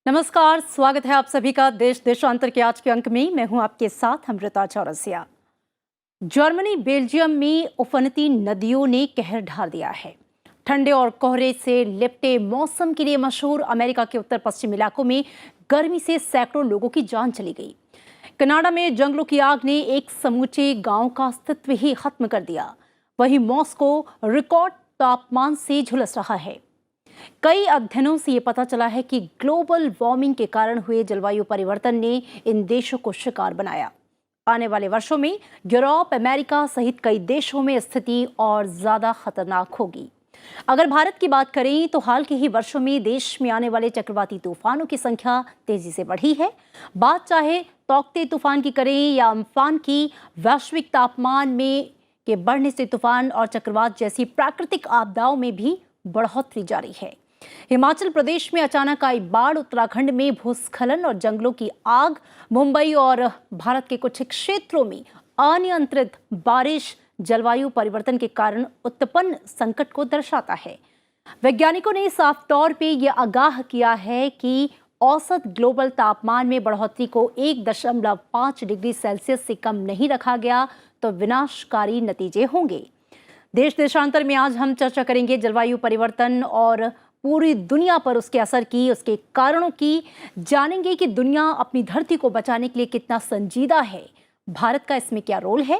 नमस्कार, स्वागत है आप सभी का देश देशांतर के आज के अंक में। मैं हूं आपके साथ अमृता चौरसिया। जर्मनी बेल्जियम में उफनती नदियों ने कहर ढा दिया है। ठंडे और कोहरे से लिपटे मौसम के लिए मशहूर अमेरिका के उत्तर पश्चिम इलाकों में गर्मी से सैकड़ों लोगों की जान चली गई। कनाडा में जंगलों की आग ने एक समूचे गांव का अस्तित्व ही खत्म कर दिया। वहीं मॉस्को रिकॉर्ड तापमान से झुलस रहा है। कई अध्ययनों से ये पता चला है कि ग्लोबल वार्मिंग के कारण हुए जलवायु परिवर्तन ने इन देशों को शिकार बनाया। आने वाले वर्षों में यूरोप, अमेरिका सहित कई देशों में स्थिति और ज्यादा खतरनाक होगी। अगर भारत की बात करें तो हाल के ही वर्षों में देश में आने वाले चक्रवाती तूफानों की संख्या तेजी से बढ़ी है। बात चाहे तौकते तूफान की करें या अम्फान की, वैश्विक तापमान में के बढ़ने से तूफान और चक्रवात जैसी प्राकृतिक आपदाओं में भी बढ़ोतरी जारी है। हिमाचल प्रदेश में अचानक आई बाढ़, उत्तराखंड में भूस्खलन और जंगलों की आग, मुंबई और भारत के कुछ क्षेत्रों में अनियंत्रित बारिश जलवायु परिवर्तन के कारण उत्पन्न संकट को दर्शाता है। वैज्ञानिकों ने साफ तौर पे ये आगाह किया है कि औसत ग्लोबल तापमान में बढ़ोतरी को 1.5 डिग्री सेल्सियस से कम नहीं रखा गया तो विनाशकारी नतीजे होंगे। देश देशांतर में आज हम चर्चा करेंगे जलवायु परिवर्तन और पूरी दुनिया पर उसके असर की, उसके कारणों की। जानेंगे कि दुनिया अपनी धरती को बचाने के लिए कितना संजीदा है, भारत का इसमें क्या रोल है,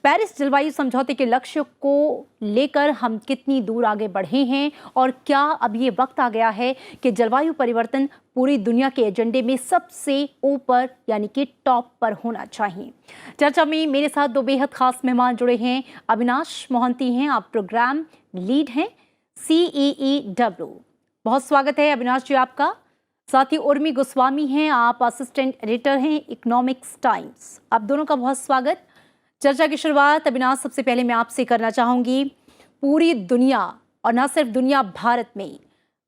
पेरिस जलवायु समझौते के लक्ष्य को लेकर हम कितनी दूर आगे बढ़े हैं और क्या अब ये वक्त आ गया है कि जलवायु परिवर्तन पूरी दुनिया के एजेंडे में सबसे ऊपर यानी कि टॉप पर होना चाहिए। चर्चा में मेरे साथ दो बेहद खास मेहमान जुड़े हैं। अविनाश मोहंती हैं, आप प्रोग्राम लीड हैं CEEW। बहुत स्वागत है अविनाश जी आपका। साथ ही उर्मी गोस्वामी हैं, आप असिस्टेंट एडिटर हैं इकोनॉमिक्स टाइम्स। आप दोनों का बहुत स्वागत। चर्चा की शुरुआत अविनाश सबसे पहले मैं आपसे करना चाहूंगी। पूरी दुनिया और न सिर्फ दुनिया, भारत में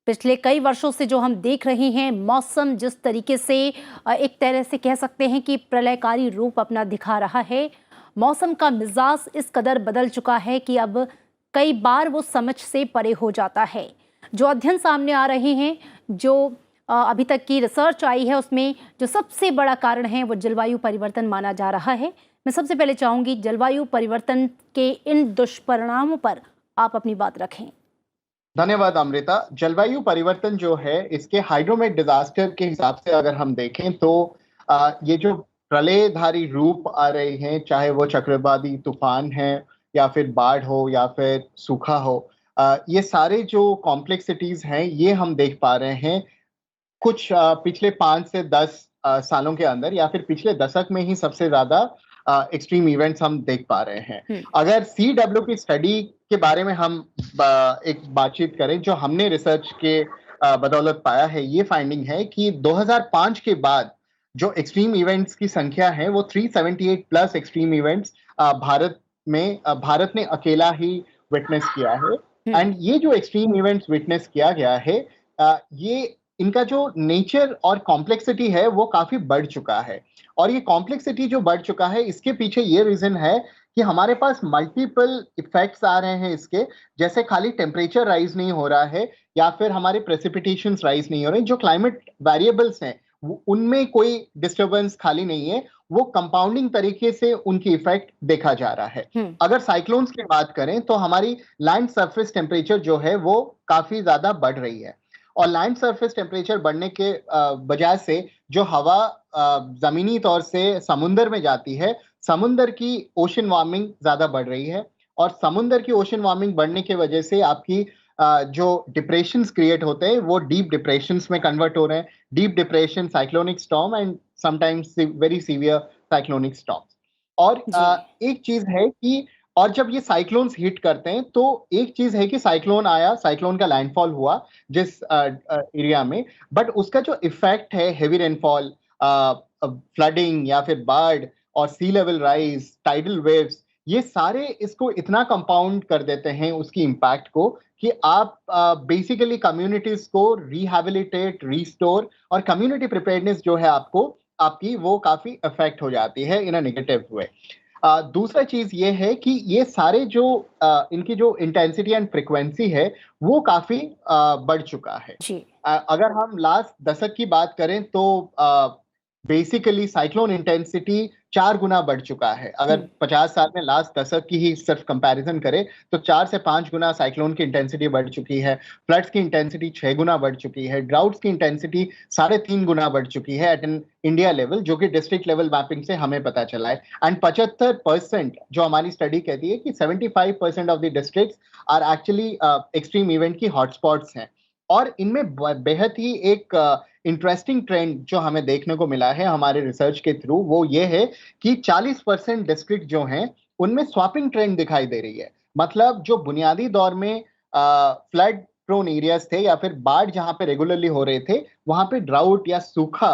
पिछले कई वर्षों से जो हम देख रहे हैं, मौसम जिस तरीके से एक तरह से कह सकते हैं कि प्रलयकारी रूप अपना दिखा रहा है। मौसम का मिजाज इस कदर बदल चुका है कि अब कई बार वो समझ से परे हो जाता है। जो अध्ययन सामने आ रहे हैं, जो अभी तक की रिसर्च आई है, उसमें जो सबसे बड़ा कारण है वो जलवायु परिवर्तन माना जा रहा है। मैं सबसे पहले चाहूंगी जलवायु परिवर्तन के इन दुष्परिणामों पर आप अपनी बात रखें। धन्यवाद अमृता। जलवायु परिवर्तन जो है, इसके हाइड्रोमेट डिजास्टर के हिसाब से अगर हम देखें तो ये जो प्रलयधारी रूप आ रहे हैं, चाहे वो चक्रवाती तूफान है या फिर बाढ़ हो या फिर सूखा हो, ये सारे जो कॉम्प्लेक्सिटीज हैं ये हम देख पा रहे हैं कुछ पिछले 5 से 10 सालों के अंदर, या फिर पिछले दशक में ही सबसे ज्यादा एक्सट्रीम इवेंट्स हम देख पा रहे हैं। अगर CW की स्टडी के बारे में हम एक बातचीत करें, जो हमने रिसर्च के बदौलत पाया है, ये फाइंडिंग है कि 2005 के बाद जो एक्सट्रीम इवेंट्स की संख्या है वो 378 प्लस एक्सट्रीम इवेंट्स भारत ने अकेला ही विटनेस किया है। एंड ये जो एक्सट्रीम इवेंट्स विटनेस किया गया है, ये इनका जो नेचर और कॉम्प्लेक्सिटी है वो काफी बढ़ चुका है। और ये कॉम्प्लेक्सिटी जो बढ़ चुका है, इसके पीछे ये रीजन है कि हमारे पास मल्टीपल इफेक्ट्स आ रहे हैं इसके। जैसे खाली टेम्परेचर राइज नहीं हो रहा है या फिर हमारे प्रेसिपिटेशंस राइज नहीं हो रहे, जो क्लाइमेट वेरिएबल्स हैं उनमें कोई डिस्टर्बेंस खाली नहीं है, वो कंपाउंडिंग तरीके से उनकी इफेक्ट देखा जा रहा है। अगर साइक्लोन्स की बात करें तो हमारी लैंड सरफेस टेम्परेचर जो है वो काफी ज्यादा बढ़ रही है, और लैंड सरफेस टेम्परेचर बढ़ने के वजह से जो हवा जमीनी तौर से समुंदर में जाती है, समुंदर की ओशन वार्मिंग ज्यादा बढ़ रही है। और समुंदर की ओशन वार्मिंग बढ़ने की वजह से आपकी जो डिप्रेशंस क्रिएट होते हैं वो डीप डिप्रेशंस में कन्वर्ट हो रहे हैं। Deep depression, cyclonic storm and sometimes very severe cyclonic storm. और एक चीज है कि और जब ये साइक्लोन्स हिट करते हैं तो एक चीज है कि साइक्लोन आया, साइक्लोन का लैंडफॉल हुआ जिस एरिया में, बट उसका जो इफेक्ट है, हेवी रेनफॉल, फ्लडिंग या फिर बाढ़ और सी लेवल राइज, टाइडल वेव्स, ये सारे इसको इतना कंपाउंड कर देते हैं उसकी इम्पैक्ट को कि आप बेसिकली कम्युनिटीज को रिहैबिलिटेट, रिस्टोर और कम्युनिटी प्रिपेयर्डनेस जो है आपकी वो काफी इफेक्ट हो जाती है इन अ नेगेटिव वे। दूसरा चीज ये है कि ये सारे जो इनकी जो इंटेंसिटी एंड फ्रिक्वेंसी है वो काफी बढ़ चुका है। जी। अगर हम लास्ट दशक की बात करें तो बेसिकली साइक्लोन इंटेंसिटी 4 गुना बढ़ चुका है। अगर 50 साल में लास्ट दशक की ही सिर्फ कंपैरिजन करें तो 4 से 5 गुना साइक्लोन की इंटेंसिटी बढ़ चुकी है। फ्लड्स की इंटेंसिटी 6 गुना बढ़ चुकी है। ड्राउट्स की इंटेंसिटी 3.5 गुना बढ़ चुकी है एट एन इंडिया लेवल, जो कि डिस्ट्रिक्ट लेवल मैपिंग से हमें पता चला है। एंड 75% जो हमारी स्टडी कहती है कि 75% of the districts are actually extreme event की हॉटस्पॉट्स हैं। और इनमें बेहद ही एक इंटरेस्टिंग ट्रेंड जो हमें देखने को मिला है हमारे रिसर्च के थ्रू, वो ये है कि 40% डिस्ट्रिक्ट जो हैं उनमें स्वैपिंग ट्रेंड दिखाई दे रही है। मतलब जो बुनियादी दौर में फ्लड प्रोन एरियाज थे या फिर बाढ़ जहां पे रेगुलरली हो रहे थे, वहां पे ड्राउट या सूखा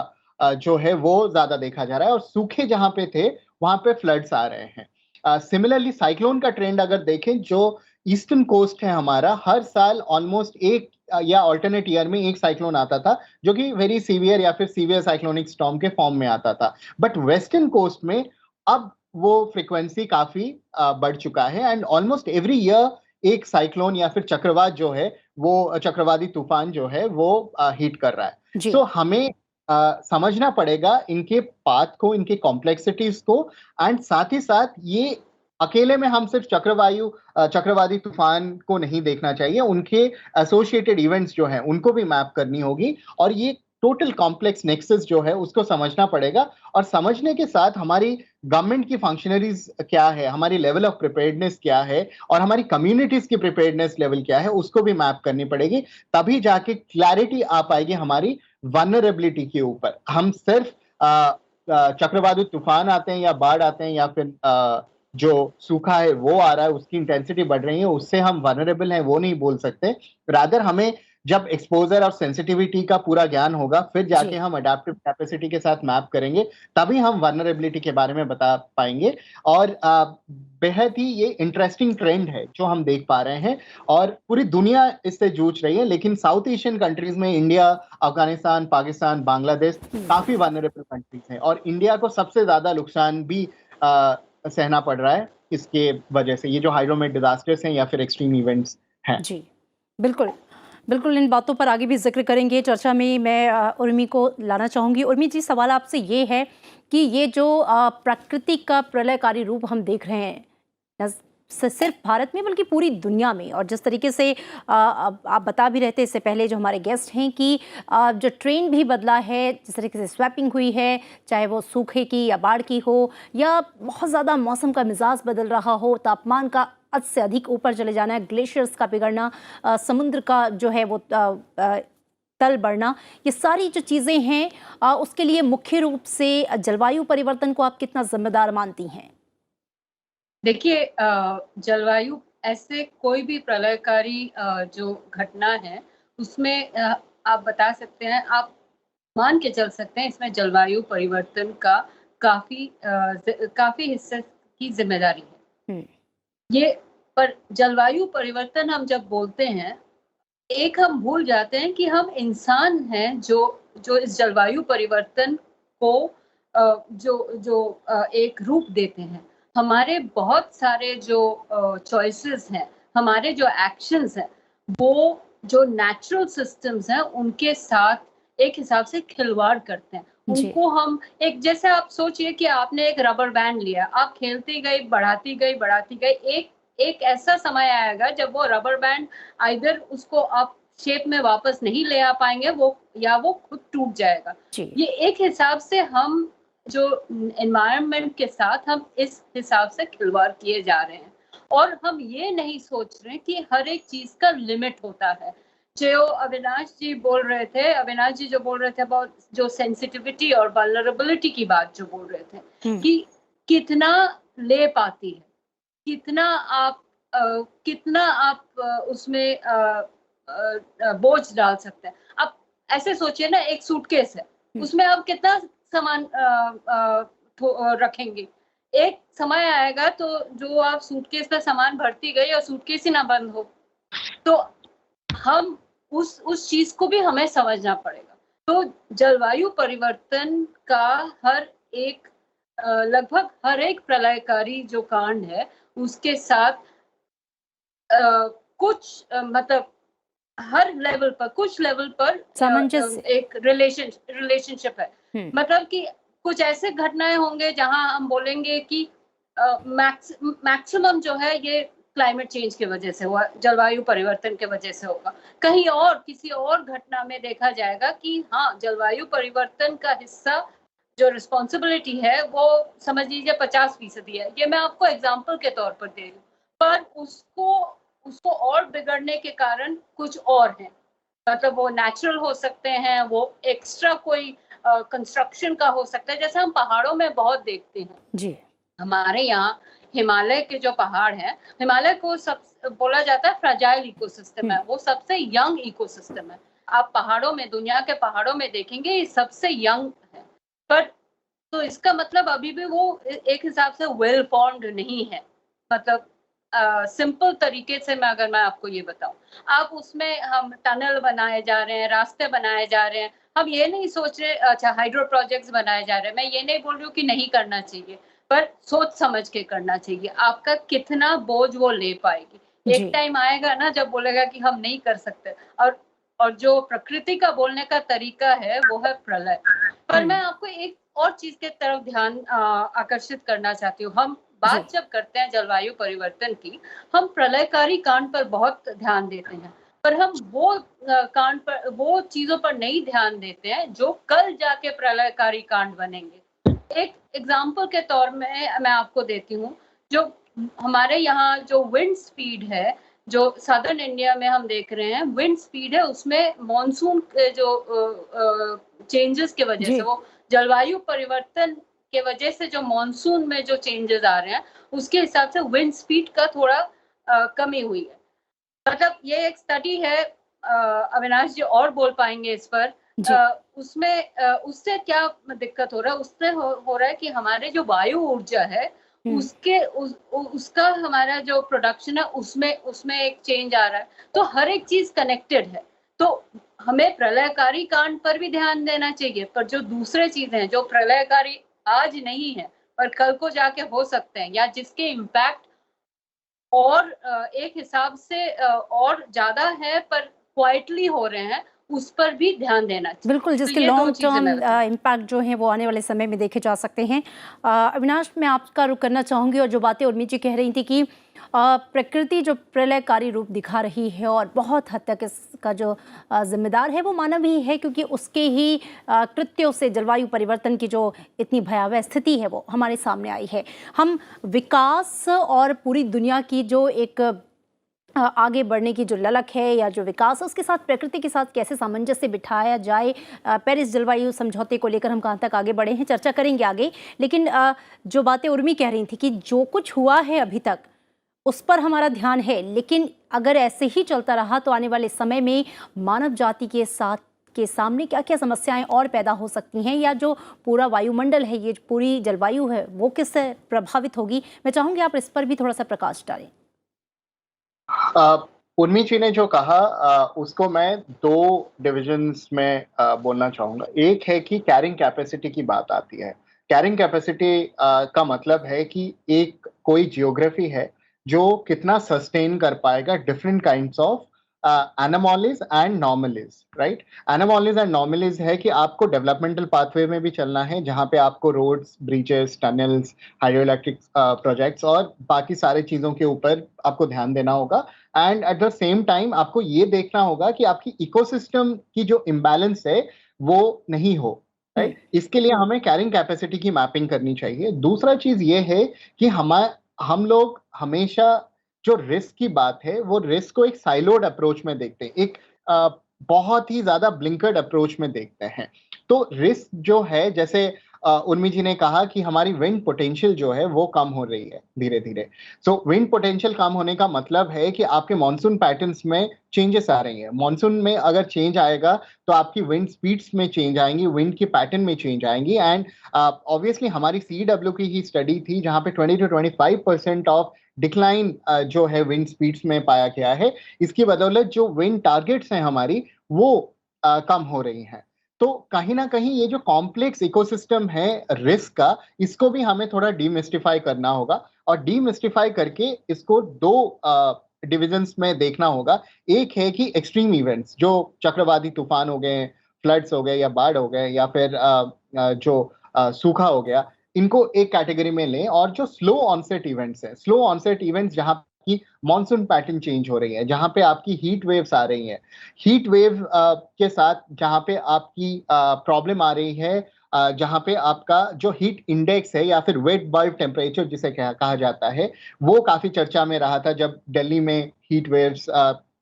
जो है वो ज्यादा देखा जा रहा है, और सूखे जहां पे थे वहां पे फ्लड्स आ रहे हैं। सिमिलरली साइक्लोन का ट्रेंड अगर देखें, जो ईस्टर्न कोस्ट है हमारा, हर साल ऑलमोस्ट एक या ऑल्टरनेट ईयर में एक साइक्लोन आता था जो कि वेरी सीवियर या फिर सीवियर साइक्लोनिक स्टॉर्म के फॉर्म में आता था। बट वेस्टर्न कोस्ट में अब वो फ्रीक्वेंसी काफी बढ़ चुका है एंड ऑलमोस्ट एवरी ईयर एक साइक्लोन या फिर चक्रवात जो है वो चक्रवाती तूफान जो है वो हिट कर रहा है। जी। सो हमें समझना पड़ेगा इनके पाथ को, इनके कॉम्प्लेक्सिटीज को, एंड साथ ही साथ ये अकेले में हम सिर्फ चक्रवाती तूफान को नहीं देखना चाहिए, उनके एसोसिएटेड इवेंट्स जो हैं उनको भी मैप करनी होगी, और ये टोटल कॉम्प्लेक्स नेक्सस जो है उसको समझना पड़ेगा। और समझने के साथ हमारी गवर्नमेंट की फंक्शनरीज क्या है, हमारी लेवल ऑफ प्रिपेयर्डनेस क्या है, और हमारी कम्युनिटीज की प्रिपेयर्डनेस लेवल क्या है, उसको भी मैप करनी पड़ेगी। तभी जाके क्लैरिटी आ पाएगी हमारी वनरेबिलिटी के ऊपर। हम सिर्फ चक्रवाती तूफान आते हैं या बाढ़ आते हैं या फिर जो सूखा है वो आ रहा है, उसकी इंटेंसिटी बढ़ रही है, उससे हम वनरेबल हैं वो नहीं बोल सकते। रादर हमें जब एक्सपोजर और सेंसिटिविटी का पूरा ज्ञान होगा, फिर जाके जी। हम अडेप्टिव कैपेसिटी के साथ मैप करेंगे, तभी हम वनरेबिलिटी के बारे में बता पाएंगे। और बेहद ही ये इंटरेस्टिंग ट्रेंड है जो हम देख पा रहे हैं, और पूरी दुनिया इससे जूझ रही है। लेकिन साउथ एशियन कंट्रीज में इंडिया, अफगानिस्तान, पाकिस्तान, बांग्लादेश काफी वनरेबल कंट्रीज हैं, और इंडिया को सबसे ज्यादा नुकसान भी सहना पड़ रहा है इसके वजह से, ये जो हाइड्रोमेट डिजास्टर्स हैं या फिर एक्सट्रीम इवेंट्स हैं। जी, बिल्कुल। बिल्कुल, इन बातों पर आगे भी ज़िक्र करेंगे। चर्चा में मैं उर्मी को लाना चाहूँगी। उर्मी जी, सवाल आपसे ये है कि ये जो प्रकृति का प्रलयकारी रूप हम देख रहे हैं, नज़ सिर्फ भारत में बल्कि पूरी दुनिया में, और जिस तरीके से आप बता भी रहे थे इससे पहले जो हमारे गेस्ट हैं कि जो ट्रेंड भी बदला है, जिस तरीके से स्वैपिंग हुई है, चाहे वो सूखे की या बाढ़ की हो, या बहुत ज़्यादा मौसम का मिजाज बदल रहा हो, तापमान का हद से अधिक ऊपर चले जाना है, ग्लेशियर्स का पिघलना, समुद्र का जो है वो तल बढ़ना, ये सारी जो चीज़ें हैं, उसके लिए मुख्य रूप से जलवायु परिवर्तन को आप कितना जिम्मेदार मानती हैं? देखिए, जलवायु ऐसे कोई भी प्रलयकारी जो घटना है उसमें आप बता सकते हैं, आप मान के चल सकते हैं इसमें जलवायु परिवर्तन का काफी हिस्से की जिम्मेदारी है। ये पर जलवायु परिवर्तन हम जब बोलते हैं, एक हम भूल जाते हैं कि हम इंसान हैं जो इस जलवायु परिवर्तन को एक रूप देते हैं। हमारे बहुत सारे जो चॉइसेस हैं, हमारे जो एक्शंस हैं, वो जो नेचुरल सिस्टम्स हैं उनके साथ एक हिसाब से खिलवाड़ करते हैं। उनको हम एक, जैसे आप सोचिए कि आपने एक रबर बैंड लिया, आप खेलती गई, बढ़ाती गई, एक ऐसा समय आएगा जब वो रबर बैंड आइदर उसको आप शेप में वापस नहीं ले आ पाएंगे, वो खुद टूट जाएगा। ये एक हिसाब से हम जो एनवायरनमेंट के साथ हम इस हिसाब से खिलवाड़ किए जा रहे हैं, और हम ये नहीं सोच रहे कि हर एक चीज का लिमिट होता है। जो अविनाश जी जो बोल रहे थे अबाउट जो सेंसिटिविटी और वल्नरेबिलिटी की बात जो बोल रहे थे कि कितना ले पाती है, कितना आप उसमें बोझ डाल सकते हैं। आप ऐसे सोचिए ना, एक सूटकेस है, उसमें आप कितना सामान रखेंगे। एक समय आएगा तो जो आप सूटकेस में सामान भरती गई और सूटकेस ही ना बंद हो, तो हम उस चीज को भी हमें समझना पड़ेगा। तो जलवायु परिवर्तन का हर एक लगभग हर एक प्रलयकारी जो कांड है उसके साथ मतलब हर लेवल पर कुछ लेवल पर सामंजस्य। एक रिलेशनशिप है। हम्म। मतलब कि कुछ ऐसे घटनाएं होंगे जहां हम बोलेंगे कि मैक्सिमम जो है ये क्लाइमेट चेंज की वजह से हुआ, जलवायु परिवर्तन के वजह से होगा। कहीं और किसी और घटना में देखा जाएगा कि हाँ, जलवायु परिवर्तन का हिस्सा जो रिस्पॉन्सिबिलिटी है वो समझ लीजिए 50% है। ये मैं आपको एग्जाम्पल के तौर पर दे रही हूँ, पर उसको और बिगड़ने के कारण कुछ और हैं। मतलब वो नेचुरल हो सकते हैं, वो एक्स्ट्रा कोई कंस्ट्रक्शन का हो सकता है, जैसे हम पहाड़ों में बहुत देखते हैं। जी। हमारे यहाँ हिमालय के जो पहाड़ हैं, हिमालय को सब बोला जाता है फ्रेजाइल इकोसिस्टम है, वो सबसे यंग इकोसिस्टम है। आप पहाड़ों में, दुनिया के पहाड़ों में देखेंगे ये सबसे यंग है। पर तो इसका मतलब अभी भी वो एक हिसाब से वेल फॉर्म्ड नहीं है। मतलब सिंपल तरीके से मैं आपको ये बताऊं, आप उसमें हम टनल बनाए जा रहे हैं, रास्ते बनाए जा रहे हैं, हम ये नहीं सोच रहे, अच्छा हाइड्रो प्रोजेक्ट्स बनाए जा रहे हैं, मैं ये नहीं बोल रही हूँ कि नहीं करना चाहिए, पर सोच समझ के करना चाहिए। आपका कितना बोझ वो ले पाएगी। जी। एक टाइम आएगा ना जब बोलेगा कि हम नहीं कर सकते। और जो प्रकृति का बोलने का तरीका है वो है प्रलय। पर मैं आपको एक और चीज के तरफ ध्यान आकर्षित करना चाहती हूँ। हम जी। बात जब करते हैं जलवायु परिवर्तन की, हम प्रलयकारी कांड पर बहुत ध्यान देते हैं, पर हम वो कांड पर, वो चीजों पर नहीं ध्यान देते हैं जो कल जाके प्रलयकारी कांड बनेंगे। एक एग्जाम्पल के तौर में मैं आपको देती हूँ, जो हमारे यहाँ जो विंड स्पीड है, जो सदर्न इंडिया में हम देख रहे हैं विंड स्पीड है, उसमें मॉनसून के जो चेंजेस के वजह जी। से, वो जलवायु परिवर्तन के वजह से जो मॉनसून में जो चेंजेस आ रहे हैं, उसके हिसाब से विंड स्पीड का थोड़ा कमी हुई है। मतलब ये एक स्टडी है, अविनाश जी और बोल पाएंगे इस पर। जी। उसमें उससे क्या दिक्कत हो रहा है, उससे हो रहा है कि हमारे जो वायु ऊर्जा है उसका हमारा जो प्रोडक्शन है उसमें उसमें एक चेंज आ रहा है। तो हर एक चीज कनेक्टेड है। तो हमें प्रलयकारी कांड पर भी ध्यान देना चाहिए, पर जो दूसरे चीजें हैं जो प्रलयकारी आज नहीं है पर कल को जाके हो सकते हैं, या जिसके इम्पैक्ट और एक हिसाब से और ज्यादा है पर क्वाइटली हो रहे हैं, उस पर भी ध्यान देना चाहिए। बिल्कुल, तो जिसके ये दो लॉन्ग चीजें टर्म मैं बताऊं। इम्पैक्ट जो हैं वो आने वाले समय में देखे जा सकते हैं। अविनाश, मैं आपका रुख करना चाहूँगी, और जो बातें उर्मी जी कह रही थी कि प्रकृति जो प्रलयकारी रूप दिखा रही है और बहुत हद तक इसका जो जिम्मेदार है वो मानव ही है, क्योंकि उसके ही कृत्यों से जलवायु परिवर्तन की जो इतनी भयावह स्थिति है वो हमारे सामने आई है। हम विकास और पूरी दुनिया की जो एक आगे बढ़ने की जो ललक है या जो विकास है, उसके साथ प्रकृति के साथ कैसे सामंजस्य बिठाया जाए, पेरिस जलवायु समझौते को लेकर हम कहाँ तक आगे बढ़े हैं, चर्चा करेंगे आगे। लेकिन जो बातें उर्मी कह रही थी कि जो कुछ हुआ है अभी तक उस पर हमारा ध्यान है, लेकिन अगर ऐसे ही चलता रहा तो आने वाले समय में मानव जाति के सामने क्या क्या समस्याएं और पैदा हो सकती हैं, या जो पूरा वायुमंडल है, ये पूरी जलवायु है, वो किससे प्रभावित होगी। मैं चाहूँगी आप इस पर भी थोड़ा सा प्रकाश डालें। उर्मी जी ने जो कहा उसको मैं दो डिविजन्स में बोलना चाहूंगा। एक है कि कैरिंग कैपेसिटी की बात आती है। कैरिंग कैपेसिटी का मतलब है कि एक कोई जियोग्राफी है जो कितना सस्टेन कर पाएगा different kinds of anomalies and normalcies, right. Anomalies and normalcies है कि आपको डेवलपमेंटल पाथवे में भी चलना है, जहां पे आपको roads, bridges, tunnels, hydro electric projects और बाकी सारे चीजों के ऊपर आपको ध्यान देना होगा। And at the same time आपको ये देखना होगा कि आपकी इकोसिस्टम की जो इम्बैलेंस है वो नहीं हो, राइट। इसके लिए हमें कैरिंग कैपेसिटी की मैपिंग करनी चाहिए। दूसरा चीज ये है कि हम लोग हमेशा जो रिस्क की बात है वो रिस्क को एक साइलोड अप्रोच में देखते हैं, एक बहुत ही ज्यादा ब्लिंकर्ड अप्रोच में देखते हैं। तो रिस्क जो है, जैसे उर्मी जी ने कहा कि हमारी विंड पोटेंशियल जो है वो कम हो रही है धीरे धीरे। सो विंड पोटेंशियल कम होने का मतलब है कि आपके मॉनसून पैटर्न्स में चेंजेस आ रही हैं। मॉनसून में अगर चेंज आएगा तो आपकी विंड स्पीड्स में चेंज आएंगी, विंड की पैटर्न में चेंज आएंगी। एंड ऑब्वियसली हमारी CW की ही स्टडी थी जहां पे 20 to 25% ऑफ डिक्लाइन जो है विंड स्पीड्स में पाया गया है। इसकी बदौलत जो विंड टारगेट्स हैं हमारी वो कम हो रही हैं। तो कहीं ना कहीं ये जो कॉम्प्लेक्स इकोसिस्टम है रिस्क का, इसको भी हमें थोड़ा डीमिस्टिफाई करना होगा, और डीमिस्टिफाई करके इसको दो डिविजन्स में देखना होगा। एक है कि एक्सट्रीम इवेंट्स, जो चक्रवाती तूफान हो गए, फ्लड्स हो गए, या बाढ़ हो गए, या फिर जो सूखा हो गया, इनको एक कैटेगरी में लें। और जो स्लो ऑनसेट इवेंट्स है, स्लो ऑनसेट इवेंट्स जहां की मॉनसून पैटर्न चेंज हो रही है, जहां पे आपकी हीट वेव्स आ रही हैं, हीट वेव के साथ जहां पे आपकी प्रॉब्लम आ रही है, जहां पे आपका जो हीट इंडेक्स है या फिर वेट बल्ब टेम्परेचर जिसे कहा जाता है, वो काफी चर्चा में रहा था जब दिल्ली में हीट वेव्स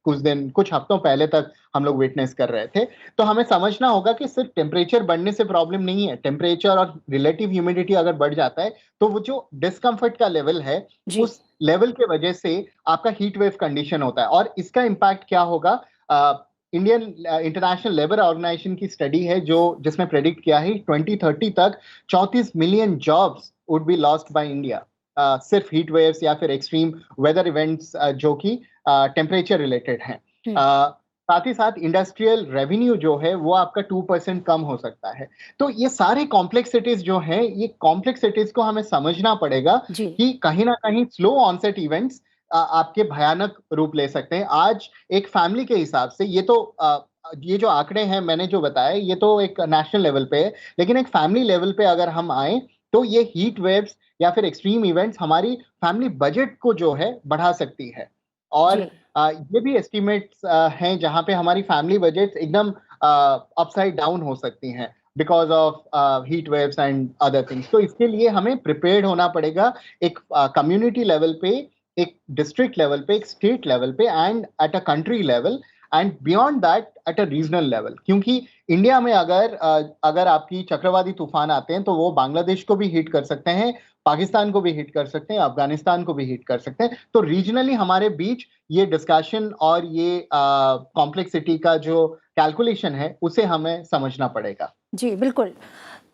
कुछ हफ्तों पहले तक हम लोग विटनेस कर रहे थे। तो हमें समझना होगा कि सिर्फ टेम्परेचर बढ़ने से प्रॉब्लम नहीं है। टेम्परेचर और रिलेटिव ह्यूमिडिटी अगर बढ़ जाता है तो वो जो डिस्कम्फर्ट का लेवल है, जी उस लेवल के वजह से आपका हीट वेव कंडीशन होता है। और इसका इम्पैक्ट क्या होगा, इंडियन इंटरनेशनल लेबर ऑर्गेनाइजेशन की स्टडी है जो जिसने प्रेडिक्ट किया है 2030 तक 34 million jobs would be lost by India, सिर्फ हीट वेव्स या फिर एक्सट्रीम वेदर इवेंट्स जो कि टेम्परेचर रिलेटेड हैं। साथ ही साथ इंडस्ट्रियल रेवेन्यू जो है वो आपका 2% कम हो सकता है। तो ये सारे कॉम्प्लेक्सिटीज जो हैं, ये कॉम्प्लेक्सिटीज को हमें समझना पड़ेगा जी कि कहीं ना कहीं स्लो ऑनसेट इवेंट्स आपके भयानक रूप ले सकते हैं। आज एक फैमिली के हिसाब से ये जो आंकड़े हैं मैंने जो बताए, ये तो एक नेशनल लेवल पे है, लेकिन एक फैमिली लेवल पे अगर हम आए तो ये हीट वेव्स या फिर एक्सट्रीम इवेंट्स हमारी फैमिली बजट को जो है बढ़ा सकती है। और जी ये भी एस्टिमेट्स हैं जहां पे हमारी फैमिली बजट एकदम अपसाइड डाउन हो सकती हैं because of heat waves and other things. तो इसके लिए हमें प्रिपेयर्ड होना पड़ेगा, एक कम्युनिटी लेवल पे, एक डिस्ट्रिक्ट लेवल पे, एक स्टेट लेवल पे, and at a country level, and beyond that at a regional level. क्योंकि इंडिया में अगर आपकी चक्रवाती तूफान आते हैं तो वो बांग्लादेश को भी हिट कर सकते हैं, पाकिस्तान को भी हिट कर सकते हैं, अफगानिस्तान को भी हिट कर सकते हैं। तो रीजनली हमारे बीच ये डिस्कशन और ये कॉम्प्लेक्सिटी का जो कैलकुलेशन है उसे हमें समझना पड़ेगा। जी बिल्कुल।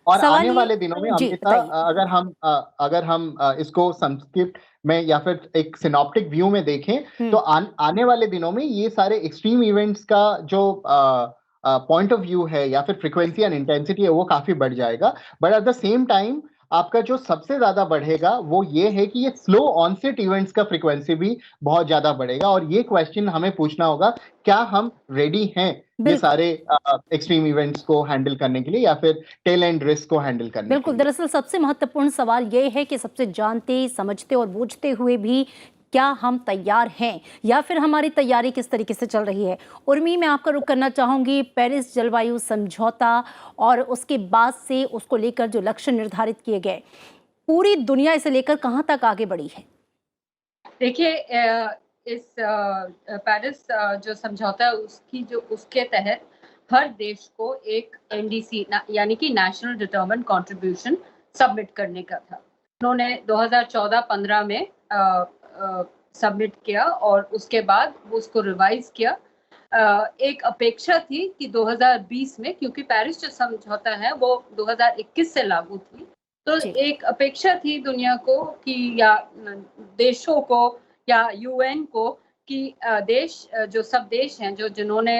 और सवाल आने ये वाले दिनों में जी अमृता, बताइए। अगर हम इसको संस्कृत में या फिर एक सिनॉप्टिक व्यू में देखें, तो आने वाले दिनों में ये सारे एक्सट्रीम इवेंट्स का जो पॉइंट ऑफ व्यू है या फिर फ्रीक्वेंसी एंड इंटेंसिटी है वो काफी बढ़ जाएगा। But at the same time आपका जो सबसे ज्यादा बढ़ेगा वो ये है कि ये स्लो ऑनसेट इवेंट्स का फ्रीक्वेंसी भी बहुत ज्यादा बढ़ेगा। और ये क्वेश्चन हमें पूछना होगा, क्या हम रेडी हैं ये बिल्कुल सारे एक्सट्रीम इवेंट्स को हैंडल करने के लिए या फिर टेल एंड रिस्क को हैंडल करने के बिल्कुल। लिए। दरअसल सबसे महत्वपूर्ण सवाल ये है कि सबसे जानते समझते और बूझते हुए भी क्या हम तैयार हैं, या फिर हमारी तैयारी किस तरीके से चल रही है। उर्मी, मैं आपका रुख करना चाहूंगी। पेरिस जलवायु समझौता और उसके बाद से उसको लेकर जो लक्ष्य निर्धारित किए गए, पूरी दुनिया इसे लेकर कहां तक आगे बढ़ी है? देखिए, इस पेरिस जो समझौता है उसके तहत हर देश को एक एनडीसी यानी कि नेशनल डिटरमाइंड कंट्रीब्यूशन सबमिट करने का था। उन्होंने 2014-15 में सबमिट किया और उसके बाद उसको रिवाइज किया। एक अपेक्षा थी कि 2020 में, क्योंकि पेरिस जो समझौता है वो 2021 से लागू थी, तो एक अपेक्षा थी दुनिया को कि या देशों को या यूएन को कि जो सब देश हैं जिन्होंने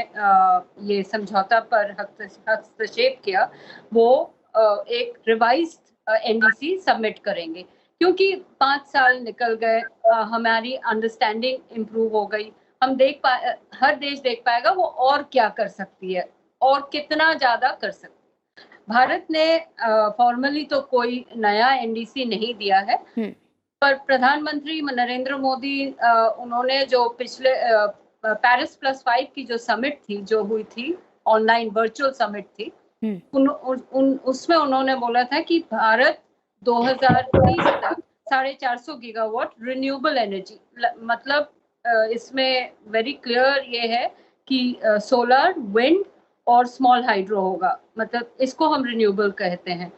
ये समझौता पर हस्तक्षेप किया, वो एक रिवाइज्ड एनडीसी सबमिट करेंगे। क्योंकि 5 साल निकल गए, हमारी अंडरस्टैंडिंग इम्प्रूव हो गई, हर देश देख पाएगा वो और क्या कर सकती है और कितना ज्यादा कर सकती है। भारत ने फॉर्मली तो कोई नया एनडीसी नहीं दिया है, पर प्रधानमंत्री नरेंद्र मोदी उन्होंने जो पिछले पेरिस +5 की जो समिट थी, जो हुई थी ऑनलाइन वर्चुअल समिट थी, उसमें उन्होंने बोला था कि भारत 2030 तक 450 गीगावाट रिन्यूएबल एनर्जी, मतलब इसमें वेरी क्लियर ये है कि सोलर, विंड और स्मॉल हाइड्रो होगा, मतलब इसको हम रिन्यूएबल कहते हैं।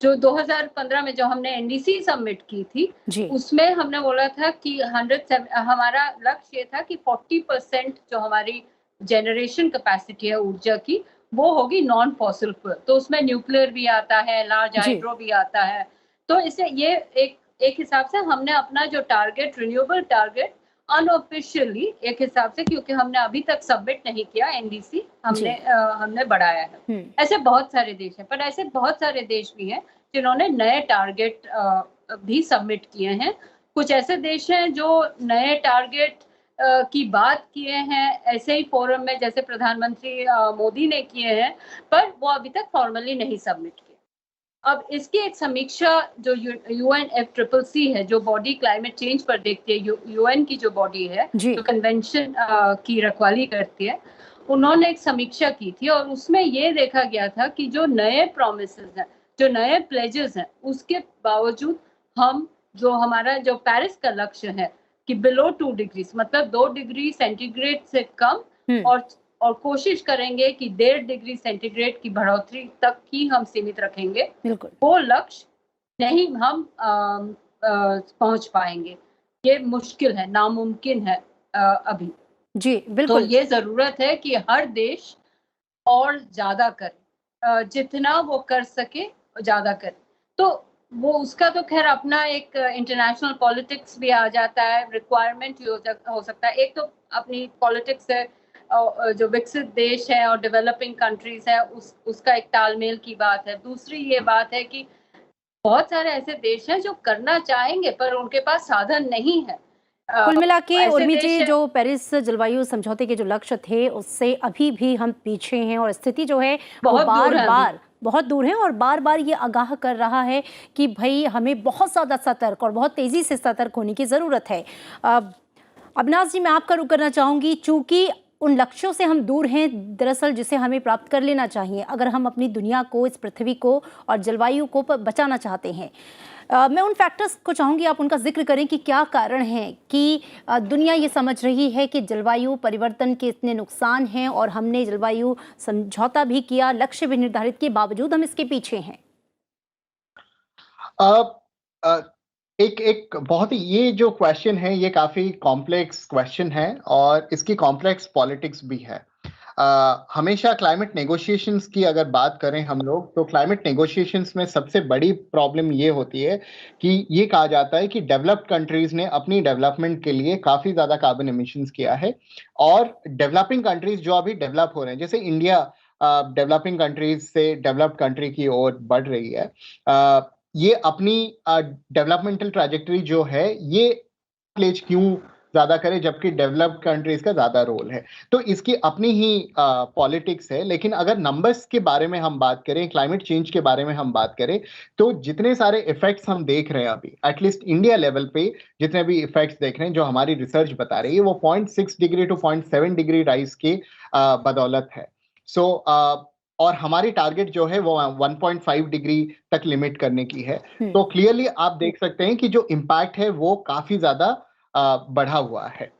जो 2015 में जो हमने एनडीसी सबमिट की थी, उसमें हमने बोला था कि हमारा लक्ष्य ये था कि 40% जो हमारी जनरेशन कैपेसिटी है ऊर्जा की, वो होगी नॉन फॉसिल फ्यूल। तो उसमें न्यूक्लियर भी आता है, लार्ज हाइड्रो भी आता है। तो इसे ये एक हिसाब से हमने अपना जो टारगेट, रिन्यूएबल टारगेट, अनऑफिशियली एक हिसाब से, क्योंकि हमने अभी तक सबमिट नहीं किया एनडीसी, हमने बढ़ाया है। ऐसे बहुत सारे देश हैं, पर ऐसे बहुत सारे देश भी हैं जिन्होंने नए टारगेट भी सबमिट किए हैं। कुछ ऐसे देश हैं जो नए टारगेट की बात किए हैं ऐसे ही फोरम में, जैसे प्रधानमंत्री मोदी ने किए हैं, पर वो अभी तक फॉर्मली नहीं सबमिट किए। अब इसकी एक समीक्षा जो UNFCCC है, जो बॉडी क्लाइमेट चेंज पर देखती है, UN की जो बॉडी है, जो कन्वेंशन की रखवाली करती है, उन्होंने एक समीक्षा की थी और उसमें ये देखा गया था कि जो नए प्रोमिसेस हैं, जो नए प्लेजेस हैं, उसके बावजूद हम जो हमारा जो पेरिस का लक्ष्य है कि बिलो 2 डिग्री, मतलब 2 डिग्री सेंटीग्रेड से कम, और कोशिश करेंगे कि 1.5 डिग्री सेंटीग्रेड की बढ़ोतरी तक ही हम सीमित रखेंगे। वो लक्ष्य नहीं हम पहुंच पाएंगे, ये मुश्किल है, नामुमकिन है अभी। जी बिल्कुल। तो ये जरूरत है कि हर देश और ज्यादा करे, जितना वो कर सके ज्यादा करे। तो वो उसका तो खैर अपना एक इंटरनेशनल पॉलिटिक्स भी आ जाता है, रिक्वायरमेंट हो सकता है। एक तो अपनी पॉलिटिक्स है, जो विकसित देश है और डेवलपिंग कंट्रीज है, उसका एक तालमेल की बात है। दूसरी ये बात है कि बहुत सारे ऐसे देश हैं जो करना चाहेंगे पर उनके पास साधन नहीं है। कुल मिला के उर्मी जी, जो पेरिस जलवायु समझौते के जो लक्ष्य थे उससे अभी भी हम पीछे हैं और स्थिति जो है वो बहुत दूर है और बार बार ये आगाह कर रहा है कि भाई हमें बहुत ज़्यादा सतर्क और बहुत तेज़ी से सतर्क होने की ज़रूरत है। अविनाश जी, मैं आपका रुख करना चाहूँगी, चूँकि उन लक्ष्यों से हम दूर हैं दरअसल जिसे हमें प्राप्त कर लेना चाहिए अगर हम अपनी दुनिया को, इस पृथ्वी को और जलवायु को बचाना चाहते हैं। मैं उन फैक्टर्स को चाहूँगी आप उनका जिक्र करें कि क्या कारण है कि दुनिया ये समझ रही है कि जलवायु परिवर्तन के इतने नुकसान हैं और हमने जलवायु समझौता भी किया, लक्ष्य भी निर्धारित किए, बावजूद हम इसके पीछे हैं। एक बहुत ही, ये जो क्वेश्चन है ये काफी कॉम्प्लेक्स क्वेश्चन है और इसकी कॉम्प्लेक्स पॉलिटिक्स भी है। हमेशा क्लाइमेट नेगोशिएशंस की अगर बात करें हम लोग, तो क्लाइमेट नेगोशिएशंस में सबसे बड़ी प्रॉब्लम ये होती है कि ये कहा जाता है कि डेवलप्ड कंट्रीज ने अपनी डेवलपमेंट के लिए काफी ज्यादा कार्बन एमिशंस किया है और डेवलपिंग कंट्रीज जो अभी डेवलप हो रहे हैं, जैसे इंडिया डेवलपिंग कंट्रीज से डेवलप्ड कंट्री की ओर बढ़ रही है, ये अपनी डेवलपमेंटल ट्रैजेक्टरी जो है ये प्लेज क्यों ज्यादा करे जबकि डेवलप्ड कंट्रीज का ज्यादा रोल है। तो इसकी अपनी ही पॉलिटिक्स है। लेकिन अगर नंबर्स के बारे में हम बात करें, क्लाइमेट चेंज के बारे में हम बात करें, तो जितने सारे इफेक्ट्स हम देख रहे हैं अभी, एटलीस्ट इंडिया लेवल पे जितने भी इफेक्ट्स देख रहे हैं जो हमारी रिसर्च बता रही है, वो 0.6 डिग्री टू 0.7 डिग्री राइज के बदौलत है। और हमारी टारगेट जो है वो 1.5 डिग्री तक लिमिट करने की है। तो क्लियरली आप देख सकते हैं कि जो इम्पैक्ट है वो काफी ज्यादा बढ़ा हुआ है।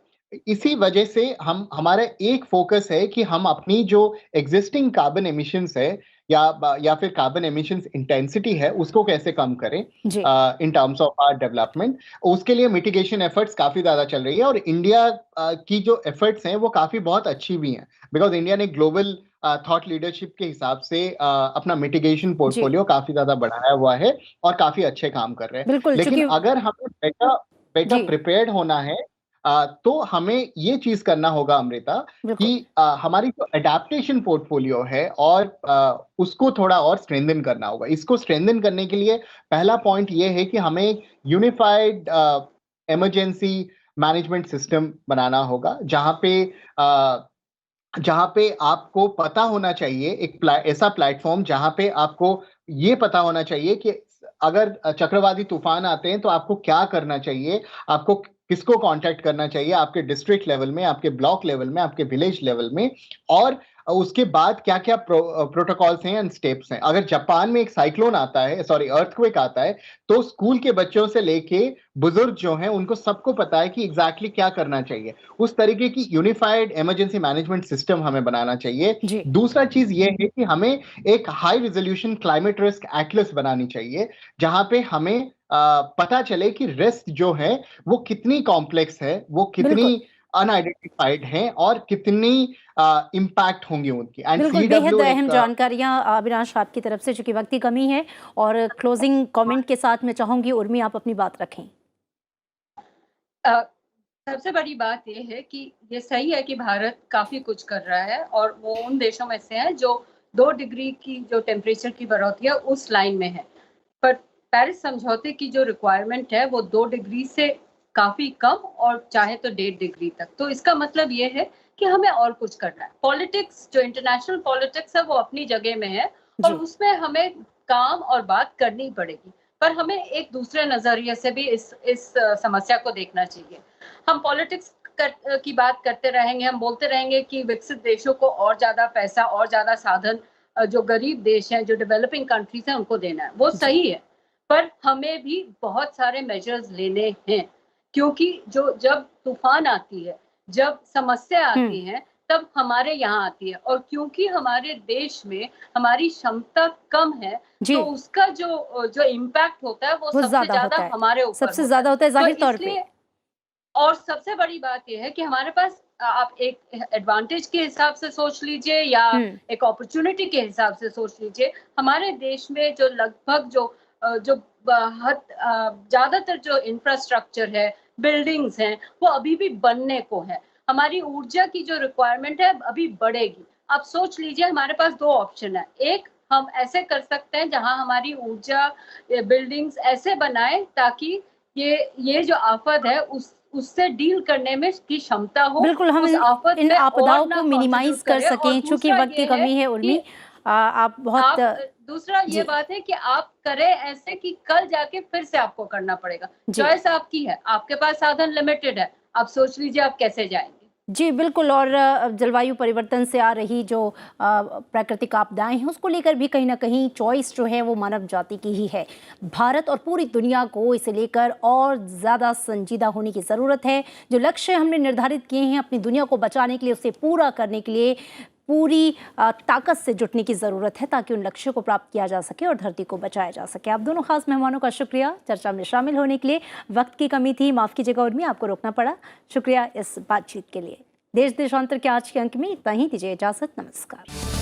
इसी वजह से हमारा एक फोकस है कि हम अपनी जो एग्जिस्टिंग कार्बन एमिशंस है या फिर कार्बन एमिशंस इंटेंसिटी है उसको कैसे कम करें in terms of our development. उसके लिए मिटिगेशन एफर्ट्स काफी ज्यादा चल रही है और इंडिया की जो एफर्ट्स हैं वो काफी बहुत अच्छी भी हैं, बिकॉज इंडिया ने ग्लोबल थॉट लीडरशिप के हिसाब से अपना मिटिगेशन पोर्टफोलियो काफी ज्यादा बढ़ाया हुआ है और काफी अच्छे काम कर रहे हैं। लेकिन अगर हमें बेटर प्रिपेयर्ड होना है तो हमें ये चीज करना होगा अमृता कि हमारी जो एडेप्टेशन पोर्टफोलियो है और उसको थोड़ा और स्ट्रेंथन करना होगा। इसको स्ट्रेंथन करने के लिए पहला पॉइंट ये है कि हमें यूनिफाइड इमरजेंसी मैनेजमेंट सिस्टम बनाना होगा, जहां पे आपको पता होना चाहिए, एक ऐसा प्लेटफॉर्म जहां पे आपको ये पता होना चाहिए कि अगर चक्रवाती तूफान आते हैं तो आपको क्या करना चाहिए, आपको किसको कांटेक्ट करना चाहिए आपके डिस्ट्रिक्ट लेवल में, आपके ब्लॉक लेवल में, आपके विलेज लेवल में, और उसके बाद क्या क्या प्रोटोकॉल्स हैं एंड स्टेप्स हैं। अगर जापान में एक साइक्लोन आता है, अर्थक्वेक आता है, तो स्कूल के बच्चों से लेके बुजुर्ग जो हैं उनको सबको पता है कि एग्जैक्टली क्या करना चाहिए। उस तरीके की यूनिफाइड इमरजेंसी मैनेजमेंट सिस्टम हमें बनाना चाहिए। दूसरा चीज ये है कि हमें एक high resolution climate risk Atlas बनानी चाहिए, जहां पे हमें पता चले कि रिस्क जो है वो कितनी कॉम्प्लेक्स है, वो कितनी अनआइडेंटिफाइड हैं और कितनी इम्पैक्ट होंगी उनकी। बिल्कुल, बेहद अहम जानकारियां अविनाश आपकी तरफ से, चूंकि वक्त की कमी है। और क्लोजिंग कमेंट के साथ मैं चाहूंगी उर्मी आप अपनी बात रखें। सबसे बड़ी बात ये है कि ये सही है कि भारत काफ़ी कुछ कर रहा है और वो उन देशों में से है जो 2 डिग्री की जो टेम्परेचर की बढ़ोतरी है उस लाइन में है। पर पेरिस समझौते की जो रिक्वायरमेंट है वो 2 डिग्री से काफ़ी कम और चाहे तो 1.5 डिग्री तक। तो इसका मतलब ये है कि हमें और कुछ करना है। पॉलिटिक्स जो इंटरनेशनल पॉलिटिक्स है वो अपनी जगह में है और जी उसमें हमें काम और बात करनी पड़ेगी। पर हमें एक दूसरे नज़रिए से भी इस समस्या को देखना चाहिए। हम पॉलिटिक्स की बात करते रहेंगे, हम बोलते रहेंगे कि विकसित देशों को और ज़्यादा पैसा और ज़्यादा साधन जो गरीब देश हैं, जो डेवलपिंग कंट्रीज़ हैं, उनको देना है। वो जी सही है, पर हमें भी बहुत सारे मेजर्स लेने हैं, क्योंकि जब तूफ़ान आती है, जब समस्या आती हम्म है, तब हमारे यहाँ आती है और क्योंकि हमारे देश में हमारी क्षमता कम है, जी तो उसका जो इम्पैक्ट होता है, वो वो सबसे ज्यादा ज़्यादा होता है, हमारे ऊपर सबसे होता है। ज्यादा होता है तो जाहिर तौर पे। इसलिए और सबसे बड़ी बात ये है कि हमारे पास आप एक एडवांटेज के हिसाब से सोच लीजिए या हम्म एक अपॉर्चुनिटी के हिसाब से सोच लीजिए, हमारे देश में जो लगभग जो ज़्यादातर जो इंफ्रास्ट्रक्चर है, बिल्डिंग्स हैं, वो अभी भी बनने को है। हमारी ऊर्जा की जो रिक्वायरमेंट है अभी बढ़ेगी। आप सोच लीजिए हमारे पास 2 ऑप्शन है। एक हम ऐसे कर सकते हैं जहाँ हमारी ऊर्जा बिल्डिंग्स ऐसे बनाएँ ताकि ये जो आफ़त है उससे डील करने में की क्षमता हो, बिल्कुल, हम उस आफ़त इन में और आपदाओं ना को कंट्रीब्यूट मिनिमाइज कर करे और सकें, चूंकि दूसरा वक्त की ये है कमी है कि उर्मी। आप बहुत दूसरा ये जी बात है कि आप करें ऐसे कि कल जाके फिर से आपको करना पड़ेगा। जी चॉइस आपकी है, आपके पास साधन लिमिटेड है, आप सोच लीजिए आप कैसे जाएँगे। जी, बिल्कुल। और जलवायु परिवर्तन से आ रही जो प्राकृतिक आपदाएँ हैं, उसको लेकर भी कहीं न कहीं चॉइस जो है वो मानव जाति की ही है। भारत और पूरी दुनिया को इसे लेकर और ज़्यादा संजीदा होने की ज़रूरत है। जो लक्ष्य हमने निर्धारित किए हैं अपनी दुनिया को बचाने के लिए, उसे पूरा करने के लिए पूरी ताकत से जुटने की ज़रूरत है, ताकि उन लक्ष्यों को प्राप्त किया जा सके और धरती को बचाया जा सके। आप दोनों खास मेहमानों का शुक्रिया चर्चा में शामिल होने के लिए। वक्त की कमी थी, माफ़ कीजिएगा उर्मी, आपको रोकना पड़ा। शुक्रिया इस बातचीत के लिए। देश देशांतर के आज के अंक में इतना ही। दीजिए इजाज़त। नमस्कार।